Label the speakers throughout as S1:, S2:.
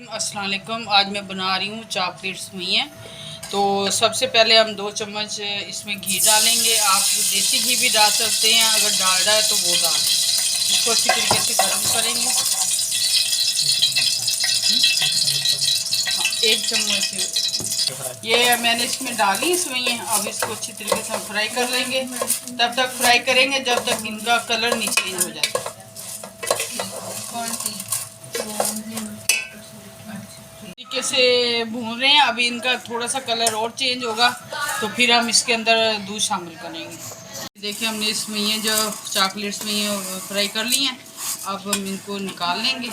S1: अस्सलाम वालेकुम। आज मैं बना रही हूँ चॉकलेट सेवइयाँ। तो सबसे पहले हम 2 चम्मच इसमें घी डालेंगे। आप देसी घी भी डाल सकते हैं, अगर डालडा है तो वो डाल। इसको अच्छी तरीके से गर्म करेंगे। 1 चम्मच ये मैंने इसमें डाली सेवइयाँ। अब इसको अच्छी तरीके से हम फ्राई कर लेंगे। तब तक फ्राई करेंगे जब तक इनका कलर नहीं चेंज हो जाए। तरीके से भून रहे हैं। अभी इनका थोड़ा सा कलर और चेंज होगा तो फिर हम इसके अंदर दूध शामिल करेंगे। देखिए हमने इसमें ये जो चॉकलेट्स में ये फ्राई कर ली हैं। अब हम इनको निकाल लेंगे।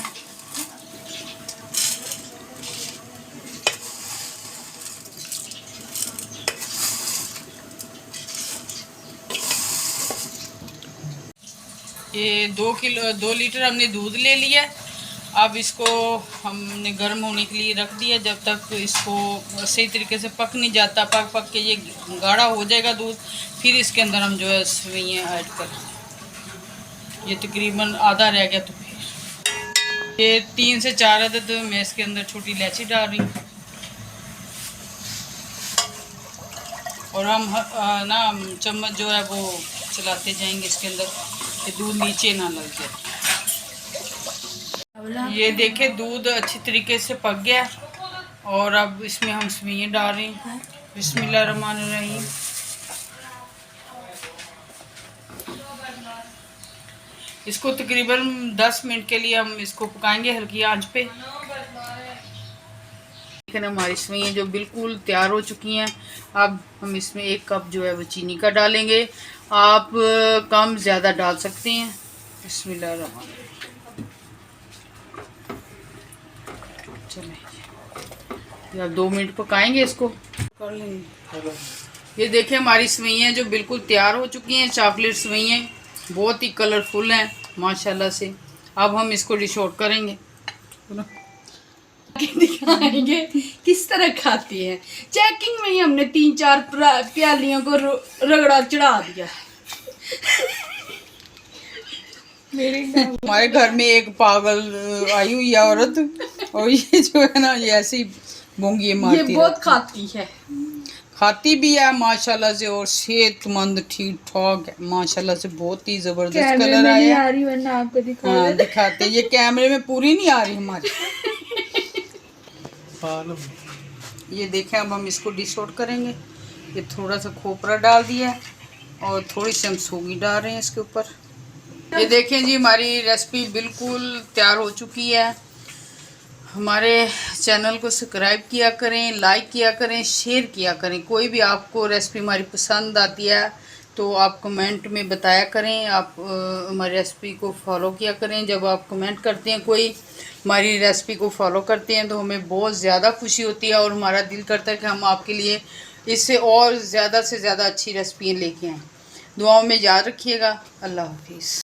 S1: ये 2 लीटर हमने दूध ले लिया। अब इसको हमने गर्म होने के लिए रख दिया। जब तक इसको सही तरीके से पक नहीं जाता, पक के ये गाढ़ा हो जाएगा दूध, फिर इसके अंदर हम जो है सेवइयाँ ऐड कर। ये तकरीबन आधा रह गया तो फिर ये 3 से 4 अदद मैं इसके अंदर छोटी इलायची डाल रही हूँ। और हम ना चम्मच जो है वो चलाते जाएंगे इसके अंदर कि दूध नीचे ना लग जाए। ये देखे दूध अच्छी तरीके से पक गया। और अब इसमें हम सेवइयाँ डाल रहे हैं। बिस्मिल्लाहिर्रहमानिर्रहीम। इसको तकरीबन 10 मिनट के लिए हम इसको पकाएंगे हल्की आंच पे। लेकिन हमारी सेवइयाँ जो बिल्कुल तैयार हो चुकी हैं। अब हम इसमें 1 कप जो है वो चीनी का डालेंगे। आप कम ज़्यादा डाल सकते हैं। बिस्मिल्लाहिर्रहमानिर्रहीम। चलें अब 2 मिनट पकाएंगे इसको। कर लेंगे। ये देखिए हमारी सेवइयाँ जो बिल्कुल तैयार हो चुकी हैं। चॉकलेट सेवइयाँ बहुत ही कलरफुल हैं माशाल्लाह से। अब हम इसको डिश आउट करेंगे।
S2: दिखाएंगे किस तरह खाती है। चेकिंग में ही हमने 3-4 प्यालियों को रगड़ा चढ़ा दिया।
S1: हमारे घर में एक पागल आई हुई है औरत, और ये जो है ना ये ऐसे ही बोंगी मारती
S2: ये बहुत खाती है,
S1: खाती भी है माशाल्लाह से, और सेहतमंद ठीक ठाक है माशाल्लाह से। बहुत ही जबरदस्त कलर आया है।
S2: आपको
S1: हाँ दिखाते। ये कैमरे में पूरी नहीं आ रही हमारी। ये देखें अब हम इसको डिश आउट करेंगे। ये थोड़ा सा खोपरा डाल दिया है और थोड़ी सी हम सूगी डाल रहे हैं इसके ऊपर। ये देखें जी हमारी रेसिपी बिल्कुल तैयार हो चुकी है। हमारे चैनल को सब्सक्राइब किया करें, लाइक किया करें, शेयर किया करें। कोई भी आपको रेसिपी हमारी पसंद आती है तो आप कमेंट में बताया करें। आप हमारी रेसिपी को फॉलो किया करें। जब आप कमेंट करते हैं, कोई हमारी रेसिपी को फॉलो करते हैं, तो हमें बहुत ज़्यादा खुशी होती है और हमारा दिल करता है कि हम आपके लिए इससे और ज़्यादा से ज़्यादा अच्छी रेसिपियाँ लेके आएँ। दुआओं में याद रखिएगा। अल्लाह हाफिज़।